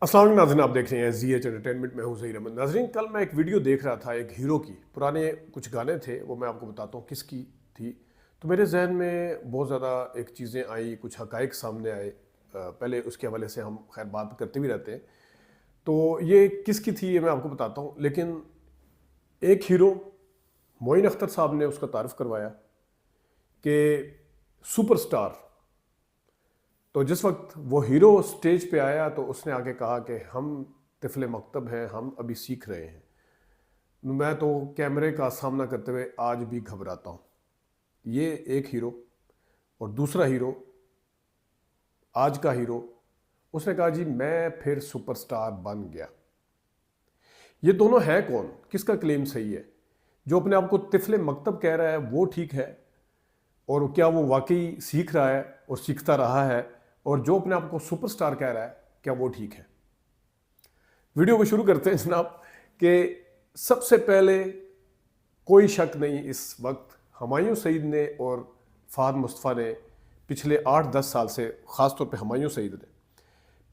अस्सलाम वालेकुम नाज़रीन, आप देख रहे हैं SGH एंटरटेनमेंट में हूँ ज़हीर अहमद। नाज़रीन, कल मैं एक वीडियो देख रहा था एक हीरो की। पुराने कुछ गाने थे, वो मैं आपको बताता हूँ किसकी थी। तो मेरे जहन में बहुत ज़्यादा एक चीज़ें आई, कुछ हकाइक सामने आए। पहले उसके हवाले से हम खैर बात करते भी रहते हैं। तो ये किसकी थी ये मैं आपको बताता हूँ। लेकिन एक हीरो मोइन अख्तर साहब ने उसका तारुफ करवाया कि सुपरस्टार। तो जिस वक्त वो हीरो स्टेज पे आया तो उसने आके कहा कि हम तिफले मकतब हैं, हम अभी सीख रहे हैं। मैं तो कैमरे का सामना करते हुए आज भी घबराता हूँ। ये एक हीरो। और दूसरा हीरो, आज का हीरो, उसने कहा जी मैं फिर सुपरस्टार बन गया। ये दोनों है कौन, किसका क्लेम सही है? जो अपने आप को तिफले मकतब कह रहा है वो ठीक है, और क्या वो वाकई सीख रहा है और सीखता रहा है? और जो अपने आप को सुपरस्टार कह रहा है, क्या वो ठीक है? वीडियो को शुरू करते हैं जनाब। कि सबसे पहले कोई शक नहीं, इस वक्त हुमायूं सईद ने और फहद मुस्तफ़ा ने पिछले 8-10 साल से, ख़ासतौर पे हुमायूं सईद ने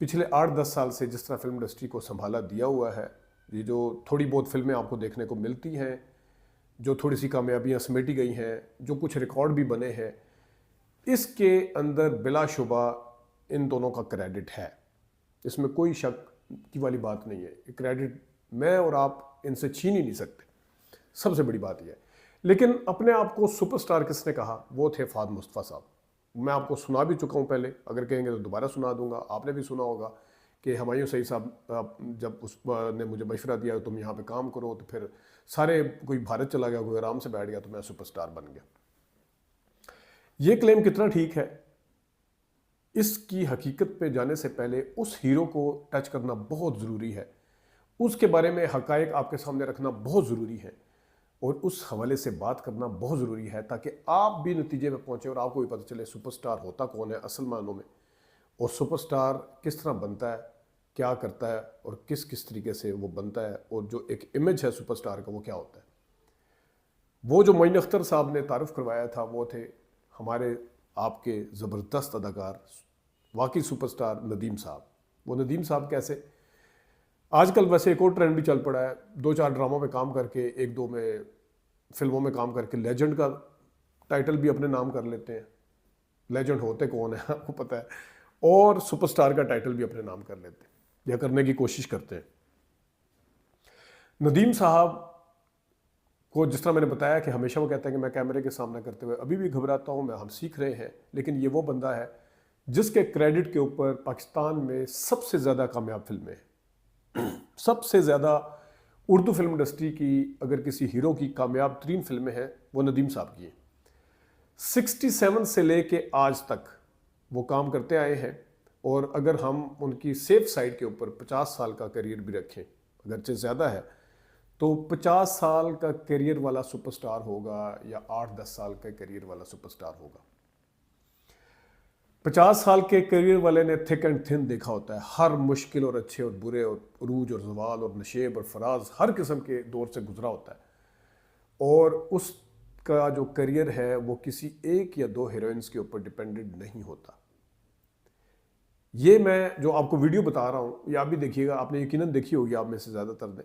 पिछले 8-10 साल से जिस तरह फिल्म इंडस्ट्री को संभाला दिया हुआ है, ये जो थोड़ी बहुत फिल्में आपको देखने को मिलती हैं, जो थोड़ी सी कामयाबियाँ समेटी गई हैं, जो कुछ रिकॉर्ड भी बने हैं, इसके अंदर बिलाशुबा इन दोनों का क्रेडिट है। इसमें कोई शक की वाली बात नहीं है। क्रेडिट मैं और आप इनसे छीन ही नहीं सकते। सबसे बड़ी बात यह है। लेकिन अपने आप को सुपरस्टार किसने कहा? वो थे फहद मुस्तफ़ा साहब। मैं आपको सुना भी चुका हूँ पहले, अगर कहेंगे तो दोबारा सुना दूंगा। आपने भी सुना होगा कि हुमायूं सईद साहब जब उस ने मुझे मशवरा दिया तुम यहाँ पे काम करो, तो फिर सारे कोई भारत चला गया, कोई आराम से बैठ गया, तो मैं सुपरस्टार बन गया। ये क्लेम कितना ठीक है, इसकी हकीकत पे जाने से पहले उस हीरो को टच करना बहुत ज़रूरी है। उसके बारे में हकायक आपके सामने रखना बहुत ज़रूरी है, और उस हवाले से बात करना बहुत ज़रूरी है, ताकि आप भी नतीजे में पहुँचे और आपको भी पता चले सुपरस्टार होता कौन है असल मानों में, और सुपरस्टार किस तरह बनता है, क्या करता है, और किस किस तरीके से वो बनता है, और जो एक इमेज है सुपरस्टार का वो क्या होता है। वो जो मोइन अख्तर साहब ने तारुफ करवाया था वो थे हमारे आपके ज़बरदस्त अदाकार, वाकई सुपरस्टार नदीम साहब। वो नदीम साहब कैसे, आजकल वैसे एक और ट्रेंड भी चल पड़ा है, 2-4 ड्रामों में काम करके, 1-2 में फिल्मों में काम करके लेजेंड का टाइटल भी अपने नाम कर लेते हैं। लेजेंड होते कौन है आपको पता है, और सुपरस्टार का टाइटल भी अपने नाम कर लेते हैं या करने की कोशिश करते हैं। नदीम साहब को जिस तरह मैंने बताया कि हमेशा वो कहते हैं कि मैं कैमरे के सामना करते हुए अभी भी घबराता हूँ, हम सीख रहे हैं। लेकिन ये वो बंदा है जिसके क्रेडिट के ऊपर पाकिस्तान में सबसे ज़्यादा कामयाब फिल्में हैं। सबसे ज़्यादा उर्दू फिल्म इंडस्ट्री की अगर किसी हीरो की कामयाब 3 फिल्में हैं, वो नदीम साहब की हैं। 67 से लेके आज तक वो काम करते आए हैं, और अगर हम उनकी सेफ साइड के ऊपर 50 साल का करियर भी रखें, अगरचे ज़्यादा है, तो 50 साल का करियर वाला सुपरस्टार होगा या 8-10 साल का करियर वाला सुपरस्टार होगा। 50 साल के करियर वाले ने थिक एंड थिन देखा होता है, हर मुश्किल और अच्छे और बुरे और उरूज और जवाल और नशेब और फराज हर किस्म के दौर से गुजरा होता है, और उसका जो करियर है वो किसी एक या 2 हीरोइंस के ऊपर डिपेंडेंट नहीं होता। ये मैं जो आपको वीडियो बता रहा हूँ ये आप भी देखिएगा, आपने यकीनन देखी होगी आप में से ज़्यादातर ने।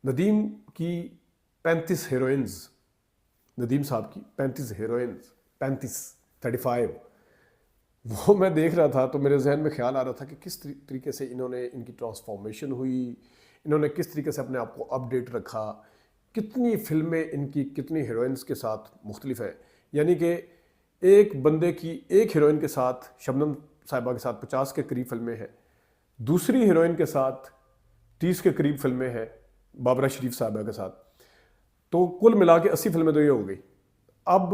नदीम की 35 हीरोइंस, नदीम साहब की 35 हीरोइंस, 35 वो मैं देख रहा था तो मेरे जहन में ख्याल आ रहा था कि किस तरीके से इन्होंने, इनकी ट्रांसफॉर्मेशन हुई, इन्होंने किस तरीके से अपने आप को अपडेट रखा, कितनी फिल्में इनकी कितनी हीरोइंस के साथ मुख्तलिफ है। यानी कि एक बंदे की एक हीरोइन के साथ, शबनम साहिबा के साथ 50 के करीब फिल्में हैं, दूसरी हीरोइन के साथ 30 के करीब फिल्में हैं, बाबरा शरीफ साहिबा के साथ, तो कुल मिला के 80 फिल्में तो ये हो गई। अब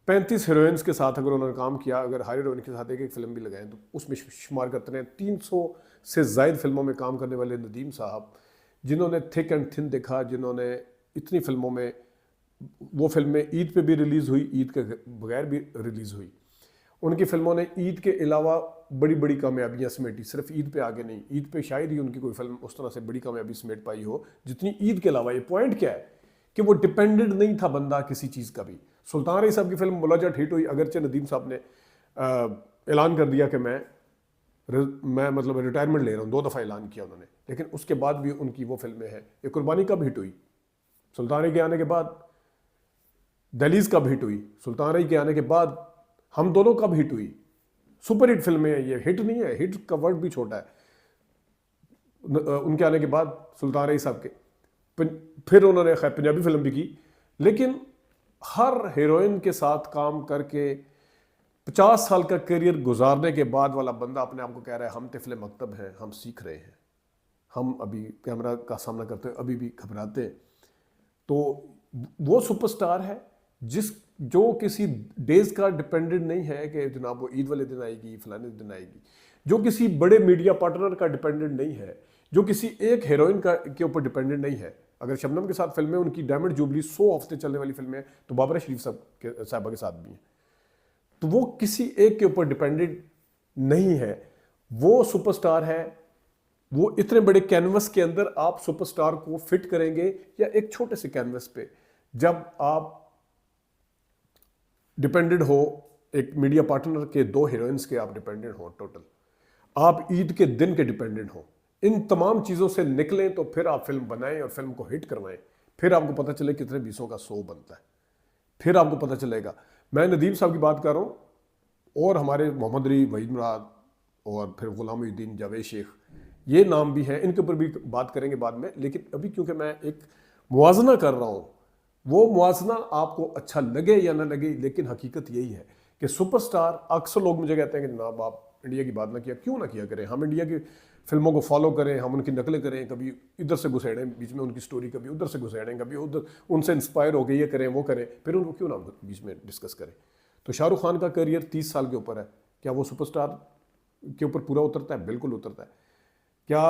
35 हीरोइंस के साथ अगर उन्होंने काम किया, अगर हर हीरोइन के साथ एक एक फिल्म भी लगाएं तो उसमें शुमार करते हैं 300 से ज़ायद फिल्मों में काम करने वाले नदीम साहब, जिन्होंने थिक एंड थिन देखा, जिन्होंने इतनी फिल्मों में, वो फिल्में ईद पे भी रिलीज़ हुई, ईद के बगैर भी रिलीज़ हुई। उनकी फिल्मों ने ईद के अलावा बड़ी बड़ी कामयाबियाँ समेटी, सिर्फ ईद पे आगे नहीं। ईद पे शायद ही उनकी कोई फिल्म उस तरह से बड़ी कामयाबी समेट पाई हो जितनी ईद के अलावा। ये पॉइंट क्या है कि वो डिपेंडेंट नहीं था बंदा किसी चीज़ का भी। सुल्तान रही साहब की फिल्म मुलाजट हिट हुई, अगरचे नदीम साहब ने ऐलान कर दिया कि मैं मैं मतलब रिटायरमेंट ले रहा हूँ, 2 दफ़ा ऐलान किया उन्होंने, लेकिन उसके बाद भी उनकी वो फिल्में हैं। ये कुर्बानी कब हिट हुई? सुल्तान के आने के बाद। दहलीज कब हिट हुई? सुल्तान रही के आने के बाद। हम दोनों कब हिट हुई? सुपर हिट फिल्में हैं ये, हिट नहीं है, हिट का वर्ड भी छोटा है। उनके आने के बाद सुल्तान रही साहब के, फिर उन्होंने खैर पंजाबी फिल्म भी की, लेकिन हर हीरोइन के साथ काम करके 50 साल का करियर गुजारने के बाद वाला बंदा अपने आप को कह रहा है हम तिफले मकतब हैं, हम सीख रहे हैं, हम अभी कैमरा का सामना करते हैं अभी भी घबराते हैं। तो वो सुपरस्टार है जो किसी डेज का डिपेंडेंट नहीं है कि जनाब वो ईद वाले दिन आएगी, फलाने दिन आएगी, जो किसी बड़े मीडिया पार्टनर का डिपेंडेंट नहीं है, जो किसी एक हीरोइन के ऊपर डिपेंडेंट नहीं है। अगर शबनम के साथ फिल्में, उनकी डायमंड जुबली 100 हफ्ते चलने वाली फिल्में, तो बाबरा शरीफ साहबा के साथ भी हैं। तो वो किसी एक के ऊपर डिपेंडेंट नहीं है, वो सुपरस्टार है। वो इतने बड़े कैनवस के अंदर आप सुपरस्टार को फिट करेंगे या एक छोटे से कैनवस पे? जब आप डिपेंडेंट हो एक मीडिया पार्टनर के, 2 हीरोइंस के आप डिपेंडेंट हो, टोटल आप ईद के दिन के डिपेंडेंट हो, इन तमाम चीज़ों से निकलें तो फिर आप फिल्म बनाएं और फिल्म को हिट करवाएं। फिर आपको पता चले कितने 20 का 100 बनता है, फिर आपको पता चलेगा। मैं नदीम साहब की बात कर रहा हूँ, और हमारे मोहम्मद अली, वहीद मुराद, और फिर गुलाम मुहीउद्दीन, जावेद शेख, ये नाम भी हैं, इनके ऊपर भी बात करेंगे बाद में। लेकिन अभी क्योंकि मैं एक मुआजना कर रहा हूँ, वो मुआजना आपको अच्छा लगे या ना लगे, लेकिन हकीकत यही है कि सुपरस्टार, अक्सर लोग मुझे कहते हैं कि जनाब आप इंडिया की बात ना किया, क्यों ना किया करें, हम इंडिया की फिल्मों को फॉलो करें, हम उनकी नकलें करें, कभी इधर से घुसेड़ें बीच में उनकी स्टोरी, कभी उधर से घुसेड़ें, कभी उधर उनसे इंस्पायर हो गए, ये करें वो करें, फिर उनको क्यों ना बीच में डिस्कस करें। तो शाहरुख खान का करियर 30 साल के ऊपर है, क्या वो सुपरस्टार के ऊपर पूरा उतरता है? बिल्कुल उतरता है। क्या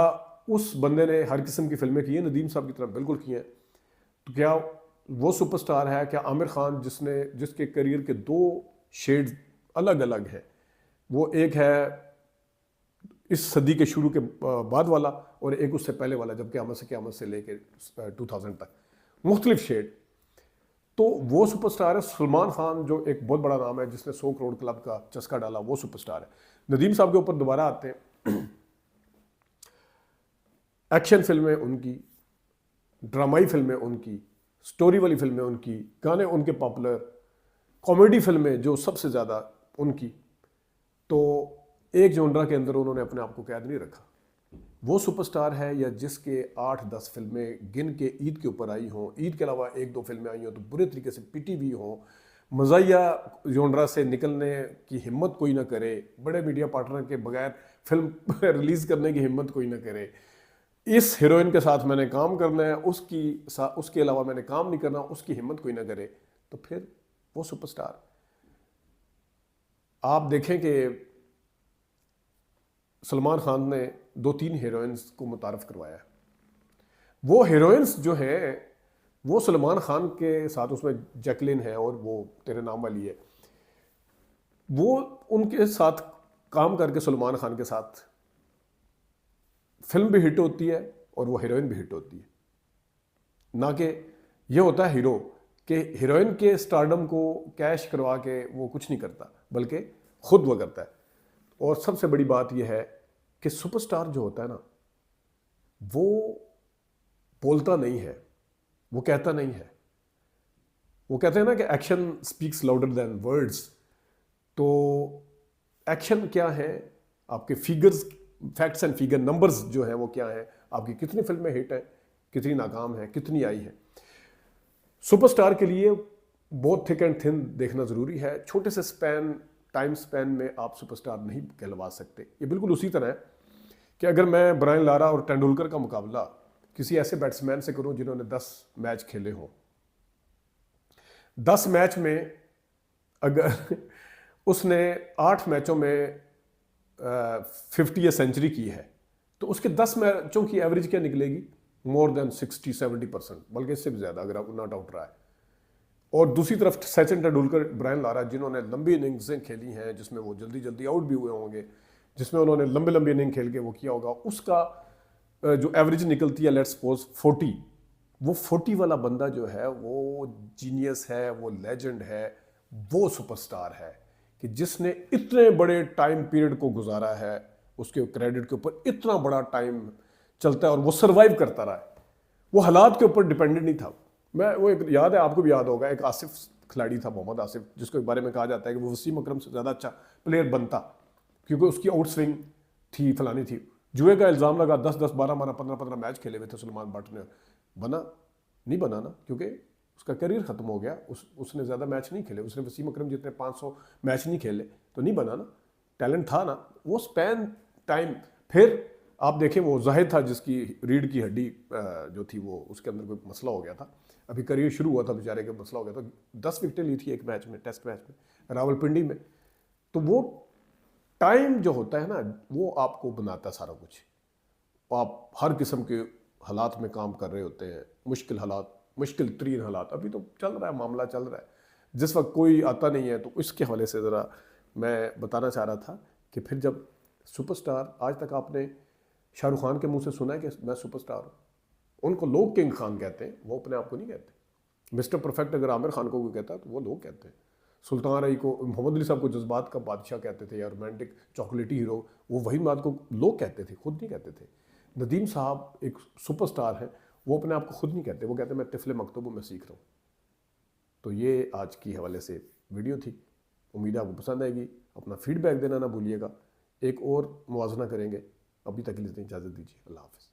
उस बंदे ने हर किस्म की फिल्में की हैं? नदीम साहब की तरह बिल्कुल की हैं। तो क्या वो सुपरस्टार है? क्या आमिर खान, जिसके करियर के 2 शेड्स अलग अलग हैं, वो एक है इस सदी के शुरू के बाद वाला और एक उससे पहले वाला, जब क़यामत से लेके 2000 तक मुख्तलिफ शेड, तो वो सुपरस्टार है। सलमान खान जो एक बहुत बड़ा नाम है, जिसने 100 करोड़ क्लब का चस्का डाला, वो सुपरस्टार है। नदीम साहब के ऊपर दोबारा आते हैं। एक्शन फिल्में उनकी, ड्रामाई फिल्में उनकी, स्टोरी वाली फिल्में उनकी, गाने उनके पॉपुलर, कॉमेडी फिल्में जो सबसे ज़्यादा उनकी। तो एक जोनरा के अंदर उन्होंने अपने आप को कैद नहीं रखा। वो सुपरस्टार है या जिसके 8-10 फिल्में गिन के ईद के ऊपर आई हों, ईद के अलावा 1-2 फिल्में आई हों तो बुरे तरीके से पिटी भी हों, मज़ाहिया जोनरा से निकलने की हिम्मत कोई ना करे, बड़े मीडिया पार्टनर के बगैर फिल्म रिलीज़ करने की हिम्मत कोई ना करे, इस हीरोइन के साथ मैंने काम करना है, उसके अलावा मैंने काम नहीं करना, उसकी हिम्मत कोई ना करे, तो फिर वो सुपरस्टार। आप देखें कि सलमान खान ने 2-3 हीरोइंस को मुतारफ़ करवाया। वो हीरोइंस जो हैं वो सलमान खान के साथ, उसमें जैकलिन है और वो तेरे नाम वाली है, वो उनके साथ काम करके सलमान खान के साथ फिल्म भी हिट होती है और वो हीरोइन भी हिट होती है। ना कि ये होता है हीरो कि हीरोइन के स्टारडम को कैश करवा के वो कुछ नहीं करता, बल्कि खुद वो करता है। और सबसे बड़ी बात यह है कि सुपरस्टार जो होता है ना, वो बोलता नहीं है, वो कहता नहीं है। वो कहते हैं ना कि action speaks louder than words. तो एक्शन क्या है? आपके figures, facts and figure, numbers जो हैं वो क्या है, आपकी कितनी फिल्में हिट हैं, कितनी नाकाम है, कितनी आई है। सुपरस्टार के लिए बहुत थिक एंड थिन देखना ज़रूरी है। छोटे से टाइम स्पैन में आप सुपरस्टार नहीं कहलवा सकते। ये बिल्कुल उसी तरह है कि अगर मैं ब्रायन लारा और तेंदुलकर का मुकाबला किसी ऐसे बैट्समैन से करूं जिन्होंने 10 मैच खेले हों, 10 मैच में अगर उसने 8 मैचों में 50 या सेंचुरी की है, तो उसके 10 मैचों की एवरेज क्या निकलेगी? मोर देन 60-70%, बल्कि इससे भी ज़्यादा अगर नॉट आउट रहा है। और दूसरी तरफ सचिन तेंदुलकर, ब्रायन लारा, जिन्होंने लंबी इनिंग्सें खेली हैं, जिसमें वो जल्दी जल्दी आउट भी हुए होंगे, जिसमें उन्होंने लंबी लंबी इनिंग खेल के वो किया होगा, उसका जो एवरेज निकलती है लेट्स सपोज 40, वो 40 वाला बंदा जो है वो जीनियस है, वो लेजेंड है, वो सुपरस्टार है कि जिसने इतने बड़े टाइम पीरियड को गुजारा है उसके क्रेडिट के ऊपर इतना बड़ा टाइम चलता है और वो सर्वाइव करता रहा है, वो हालात के ऊपर डिपेंडेंट नहीं था। मैं वो एक याद है, आपको भी याद होगा, एक आसिफ खिलाड़ी था, मोहम्मद आसिफ, जिसके बारे में कहा जाता है कि वो वसीम अकरम से ज़्यादा अच्छा प्लेयर बनता क्योंकि उसकी आउट स्विंग थी, फलानी थी। जुए का इल्ज़ाम लगा, 10-10, 12-12, 15-15 मैच खेले हुए थे सुलेमान भट्ट ने, बना नहीं बना ना, क्योंकि उसका करियर ख़त्म हो गया। उसने ज़्यादा मैच नहीं खेले, उसने वसीम अकरम जितने 500 मैच नहीं खेले, तो नहीं बना ना। टैलेंट था ना, वो स्पैन टाइम। फिर आप देखें वो जाहिद था जिसकी रीढ़ की हड्डी जो थी वो उसके अंदर कोई मसला हो गया था, अभी करियर शुरू हुआ था बेचारे का, मसला हो गया था, 10 विकेटें ली थी एक मैच में, टेस्ट मैच में रावलपिंडी में। तो वो टाइम जो होता है ना, वो आपको बनाता है सारा कुछ। आप हर किस्म के हालात में काम कर रहे होते हैं, मुश्किल हालात, मुश्किल तरीन हालात। अभी तो चल रहा है, मामला चल रहा है, जिस वक्त कोई आता नहीं है, तो इसके हवाले से ज़रा मैं बताना चाह रहा था कि फिर जब सुपरस्टार, आज तक आपने शाहरुख खान के मुंह से सुना है कि मैं सुपरस्टार हूँ? उनको लोग किंग खान कहते हैं, वो अपने आप को नहीं कहते। मिस्टर परफेक्ट अगर आमिर खान को कोई कहता है तो वो लोग कहते हैं। सुल्तान रही को, मोहम्मद अली साहब को जज्बात का बादशाह कहते थे या रोमांटिक चॉकलेटी हीरो, वो वही बात को लोग कहते थे, खुद नहीं कहते थे। नदीम साहब एक सुपरस्टार हैं, वो अपने आप को खुद नहीं कहते, वो कहते मैं तिफले मकतूब में सीख रहा हूँ। तो ये आज की हवाले से वीडियो थी, उम्मीद है आपको पसंद आएगी। अपना फीडबैक देना ना भूलिएगा, एक और मुआवजना करेंगे। अभी तक के लिए इजाज़त दीजिए, अल्लाह हाफ़िज़।